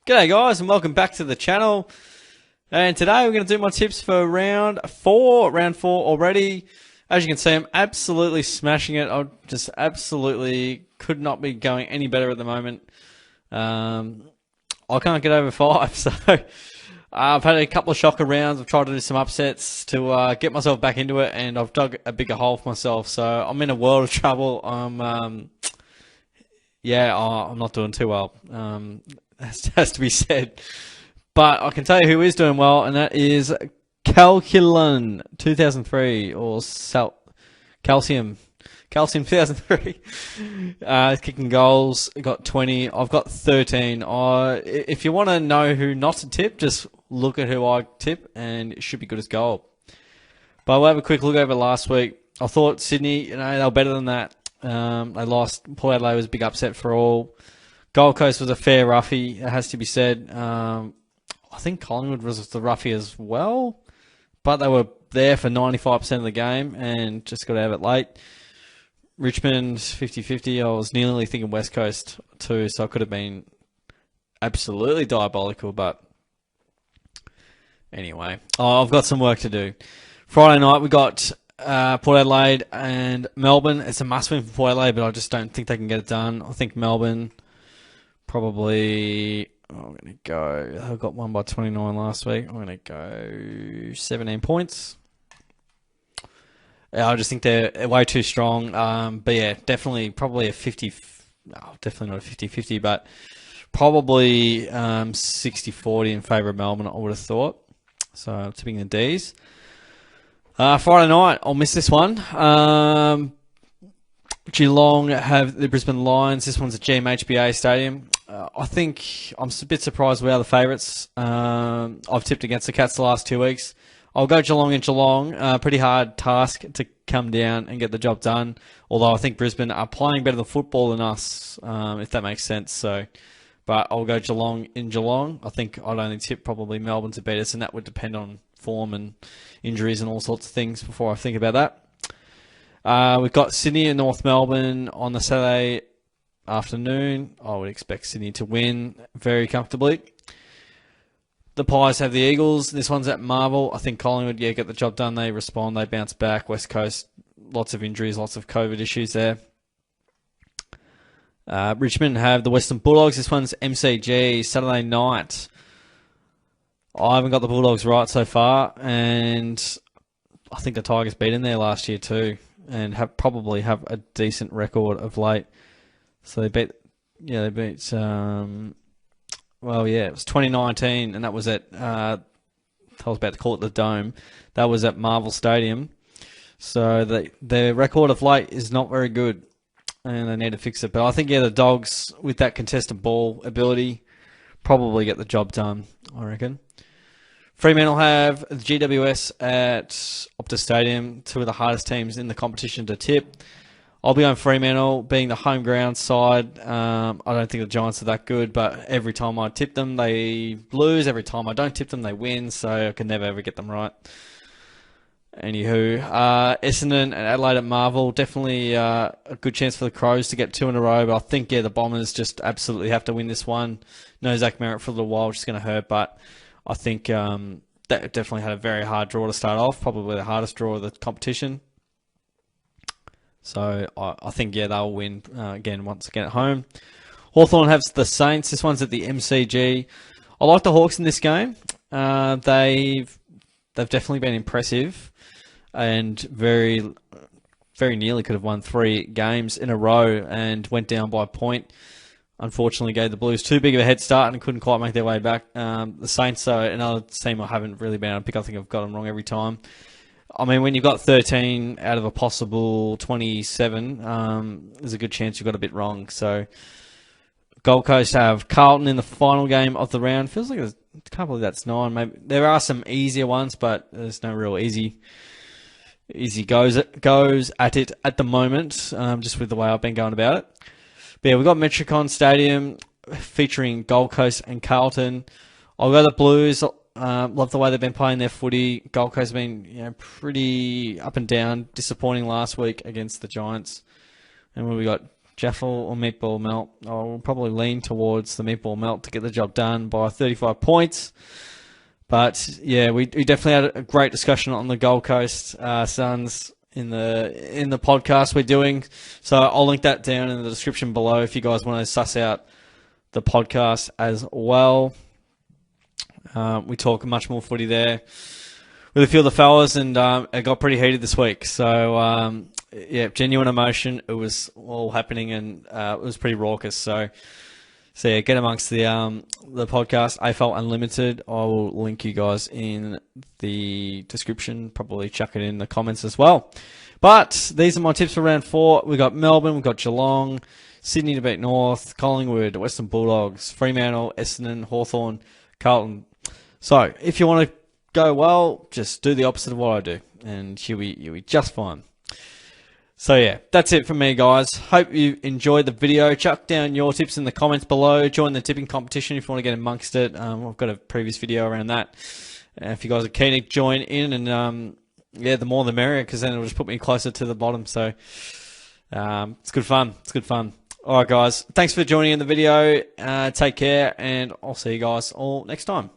G'day guys and welcome back to the channel. And today we're going to do my tips for round 4 already. As you can see, I'm absolutely smashing it. I just absolutely could not be going any better at the moment. I can't get over 5, so I've had a couple of shocker rounds. I've tried to do some upsets to get myself back into it, and I've dug a bigger hole for myself. So I'm in a world of trouble. I'm not doing too well. Has to be said. But I can tell you who is doing well, and that is Calculin 2003, or Calcium 2003. He's kicking goals. Got 20. I've got 13. If you want to know who not to tip, just look at who I tip, and it should be good as gold. But we'll have a quick look over last week. I thought Sydney, they were better than that. They lost. Port Adelaide was a big upset for all. Gold Coast was a fair roughie, it has to be said. I think Collingwood was the roughie as well, but they were there for 95% of the game and just got out of it late. Richmond, 50-50. I was nearly thinking West Coast too, so I could have been absolutely diabolical, but anyway. I've got some work to do. Friday night, we got Port Adelaide and Melbourne. It's a must-win for Port Adelaide, but I just don't think they can get it done. I think Melbourne probably... I'm going to go... I got one by 29 last week. I'm going to go 17 points. I just think they're way too strong. But yeah, definitely probably a 50... No, definitely not a 50-50, but probably 60-40 in favour of Melbourne, I would have thought. So I'm tipping the Ds. Friday night, I'll miss this one. Geelong have the Brisbane Lions. This one's at GMHBA Stadium. I think I'm a bit surprised we are the favourites. I've tipped against the Cats the last 2 weeks. I'll go Geelong and Geelong. Pretty hard task to come down and get the job done. Although I think Brisbane are playing better than football than us, if that makes sense. So, but I'll go Geelong in Geelong. I think I'd only tip probably Melbourne to beat us, and that would depend on form and injuries and all sorts of things before I think about that. We've got Sydney and North Melbourne on the Saturday afternoon. I would expect Sydney to win very comfortably. The Pies have the Eagles. This one's at Marvel. I think Collingwood, get the job done. They respond. They bounce back. West Coast, lots of injuries, lots of COVID issues there. Richmond have the Western Bulldogs. This one's MCG, Saturday night. I haven't got the Bulldogs right so far, and I think the Tigers beat in there last year too, and probably have a decent record of late. So it was 2019, and that was at, I was about to call it the Dome. That was at Marvel Stadium. So their record of late is not very good, and they need to fix it. But I think, the Dogs, with that contested ball ability, probably get the job done, I reckon. Fremantle have the GWS at Optus Stadium, two of the hardest teams in the competition to tip. I'll be on Fremantle, being the home ground side. I don't think the Giants are that good, but every time I tip them, they lose. Every time I don't tip them, they win, so I can never ever get them right. Anywho, Essendon and Adelaide at Marvel, definitely a good chance for the Crows to get 2 in a row, but I think, the Bombers just absolutely have to win this one. No Zach Merritt for a little while, which is going to hurt, but I think that definitely had a very hard draw to start off, probably the hardest draw of the competition. So I think, they'll win once again at home. Hawthorn has the Saints. This one's at the MCG. I like the Hawks in this game. They've definitely been impressive and very, very nearly could have won 3 games in a row and went down by a point. Unfortunately, gave the Blues too big of a head start and couldn't quite make their way back. The Saints are another team I haven't really been able to pick. I think I've got them wrong every time. I mean, when you've got 13 out of a possible 27, there's a good chance you've got a bit wrong. So, Gold Coast have Carlton in the final game of the round. Feels like I can't believe that's 9. Maybe there are some easier ones, but there's no real easy goes at it at the moment. Just with the way I've been going about it. But we've got Metricon Stadium featuring Gold Coast and Carlton. I'll go the Blues. Love the way they've been playing their footy. Gold Coast have been pretty up and down, disappointing last week against the Giants. And we got Jaffle or Meatball Melt. I'll probably lean towards the Meatball Melt to get the job done by 35 points. But yeah, we definitely had a great discussion on the Gold Coast Suns in the podcast we're doing. So I'll link that down in the description below if you guys want to suss out the podcast as well. We talk much more footy there with a few of the fellas, and it got pretty heated this week. So yeah, genuine emotion. It was all happening, and it was pretty raucous. So yeah, get amongst the podcast, AFL Unlimited. I will link you guys in the description. Probably chuck it in the comments as well. But these are my tips for round 4. We got Melbourne, we got Geelong, Sydney to beat North, Collingwood, Western Bulldogs, Fremantle, Essendon, Hawthorn, Carlton. So if you want to go well, just do the opposite of what I do, and you'll be just fine. So yeah, that's it from me, guys. Hope you enjoyed the video. Chuck down your tips in the comments below. Join the tipping competition if you want to get amongst it. I've got a previous video around that. If you guys are keen to join in, and yeah, the more the merrier, because then it'll just put me closer to the bottom. So it's good fun. It's good fun. All right, guys. Thanks for joining in the video. Take care, and I'll see you guys all next time.